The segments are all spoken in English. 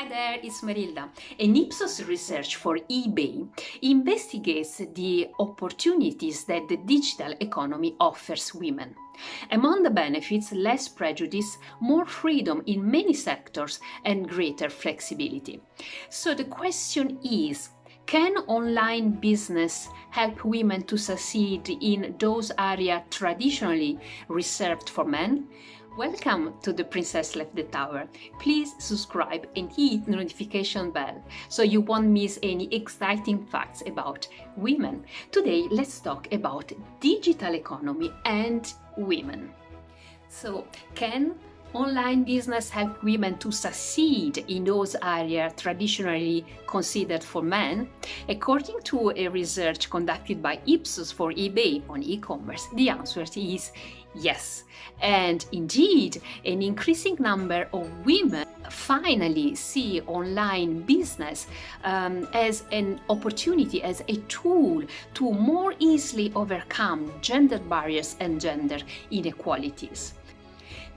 Hi there, it's Marilda. An Ipsos research for eBay investigates the opportunities that the digital economy offers women. Among the benefits, less prejudice, more freedom in many sectors, and greater flexibility. So the question is, can online business help women to succeed in those areas traditionally reserved for men? Welcome to The Princess Left the Tower. Please subscribe and hit the notification bell so you won't miss any exciting facts about women. Today, let's talk about digital economy and women. So, can online business help women to succeed in those areas traditionally considered for men? According to a research conducted by Ipsos for eBay on e-commerce, the answer is yes. And indeed, an increasing number of women finally see online business as an opportunity, as a tool to more easily overcome gender barriers and gender inequalities.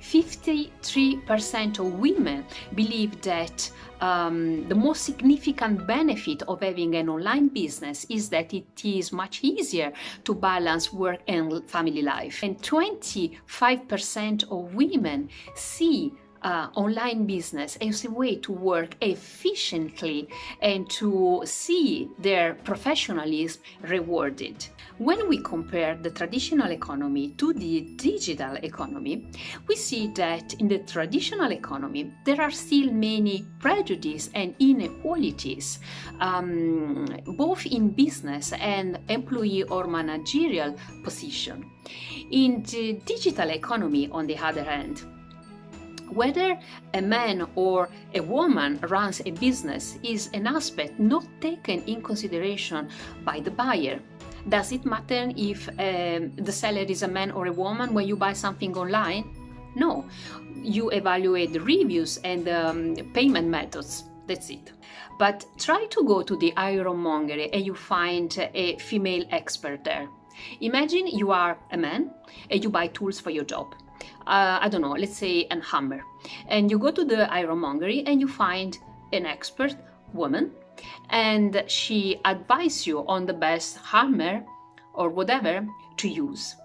53% of women believe that the most significant benefit of having an online business is that it is much easier to balance work and family life. And 25% of women see online business as a way to work efficiently and to see their professionalism rewarded. When we compare the traditional economy to the digital economy, we see that in the traditional economy there are still many prejudices and inequalities, both in business and employee or managerial position. In the digital economy, on the other hand, whether a man or a woman runs a business is an aspect not taken in consideration by the buyer. Does it matter if the seller is a man or a woman when you buy something online? No. You evaluate the reviews and the payment methods. That's it. But try to go to the ironmongery and you find a female expert there. Imagine you are a man and you buy tools for your job. I don't know, let's say a hammer. And you go to the ironmongery and you find an expert woman and she advises you on the best hammer or whatever to use.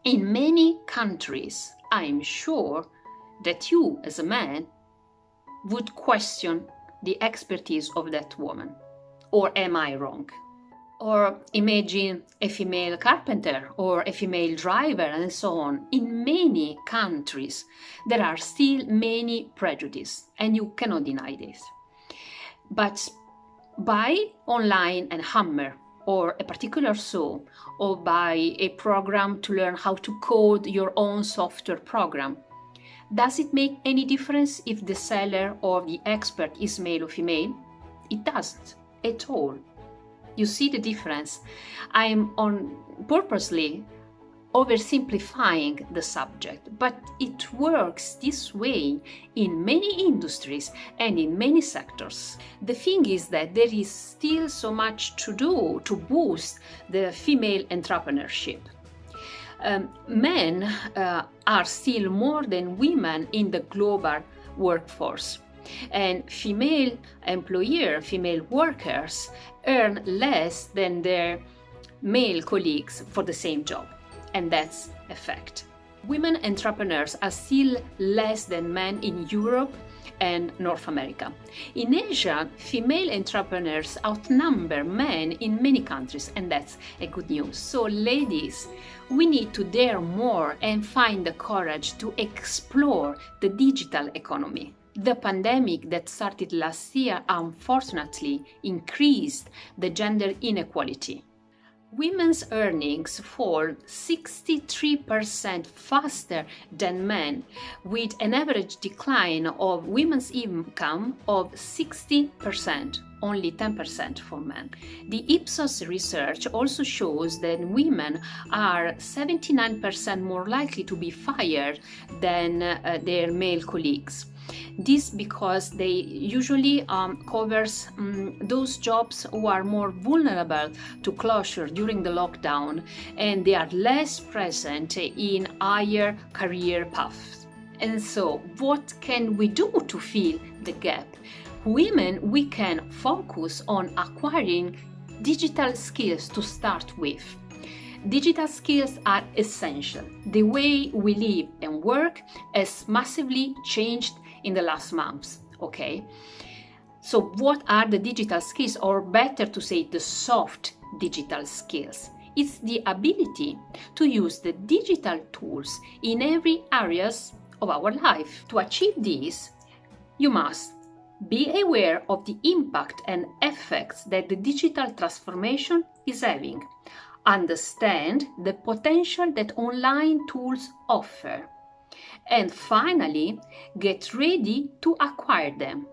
In many countries, I'm sure that you as a man would question the expertise of that woman. Or am I wrong? Or imagine a female carpenter or a female driver and so on. In many countries, there are still many prejudices, and you cannot deny this. But buy online a hammer or a particular saw, or buy a program to learn how to code your own software program. Does it make any difference if the seller or the expert is male or female? It doesn't at all. You see the difference? I'm purposely oversimplifying the subject, but it works this way in many industries and in many sectors. The thing is that there is still so much to do to boost the female entrepreneurship. Men are still more than women in the global workforce. And female employers, female workers earn less than their male colleagues for the same job. And that's a fact. Women entrepreneurs are still less than men in Europe and North America. In Asia, female entrepreneurs outnumber men in many countries, and that's a good news. So ladies, we need to dare more and find the courage to explore the digital economy. The pandemic that started last year unfortunately increased the gender inequality. Women's earnings fall 63% faster than men, with an average decline of women's income of 60%, only 10% for men. The Ipsos research also shows that women are 79% more likely to be fired than their male colleagues. This because they usually covers those jobs who are more vulnerable to closure during the lockdown, and they are less present in higher career paths. And so, what can we do to fill the gap? Women, we can focus on acquiring digital skills to start with. Digital skills are essential. The way we live and work has massively changed in the last months, okay? So what are the digital skills, or better to say the soft digital skills? It's the ability to use the digital tools in every areas of our life. To achieve this, you must be aware of the impact and effects that the digital transformation is having. Understand the potential that online tools offer. And finally, get ready to acquire them.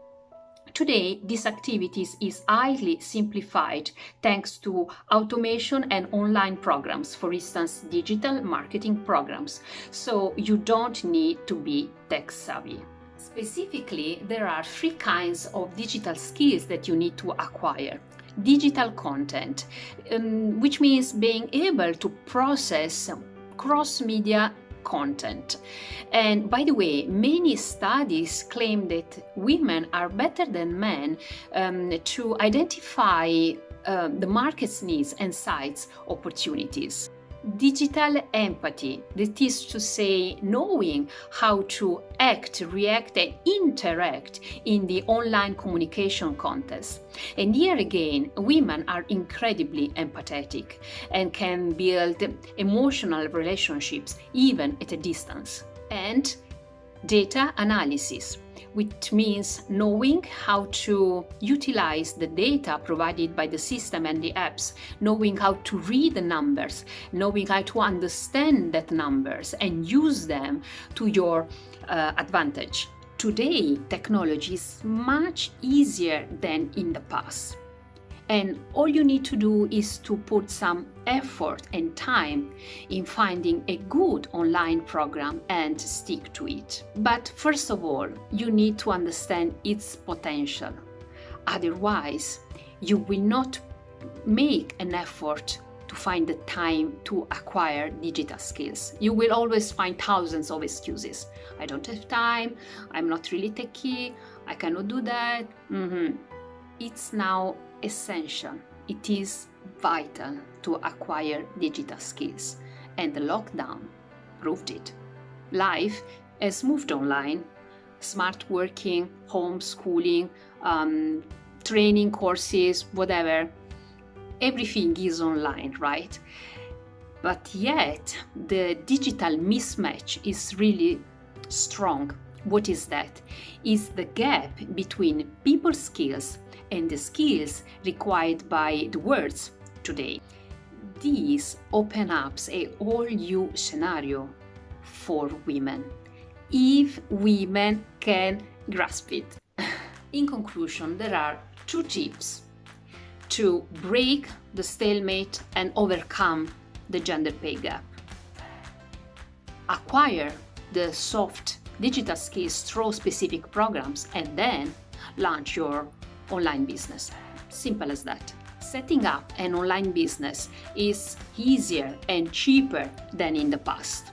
Today, this activity is highly simplified thanks to automation and online programs, for instance, digital marketing programs. So you don't need to be tech savvy. Specifically, there are 3 kinds of digital skills that you need to acquire. Digital content, which means being able to process cross-media content. And by the way, many studies claim that women are better than men to identify the market's needs and sites opportunities. Digital empathy, that is to say, knowing how to act, react, and interact in the online communication context. And here again, women are incredibly empathetic and can build emotional relationships even at a distance. And data analysis, which means knowing how to utilize the data provided by the system and the apps, knowing how to read the numbers, knowing how to understand that numbers and use them to your advantage. Today, technology is much easier than in the past. And all you need to do is to put some effort and time in finding a good online program and stick to it. But first of all, you need to understand its potential. Otherwise, you will not make an effort to find the time to acquire digital skills. You will always find thousands of excuses. I don't have time, I'm not really techie, I cannot do that. It's now essential. It is vital to acquire digital skills, and the lockdown proved it. Life has moved online. Smart working, homeschooling, training courses, whatever. Everything is online, right? But yet the digital mismatch is really strong. What is that? It's the gap between people's skills and the skills required by the world today. This opens up a whole new scenario for women, if women can grasp it. In conclusion, there are 2 tips to break the stalemate and overcome the gender pay gap. Acquire the soft digital skills through specific programs and then launch your online business. Simple as that. Setting up an online business is easier and cheaper than in the past.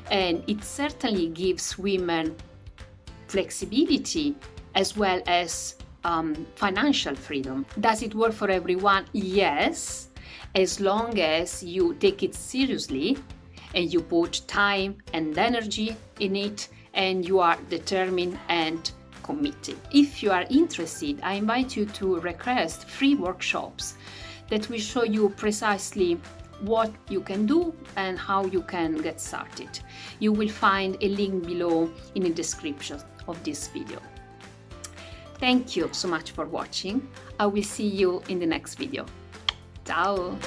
And it certainly gives women flexibility as well as financial freedom. Does it work for everyone? Yes, as long as you take it seriously and you put time and energy in it and you are determined and committed. If you are interested, I invite you to request free workshops that will show you precisely what you can do and how you can get started. You will find a link below in the description of this video. Thank you so much for watching. I will see you in the next video. Ciao!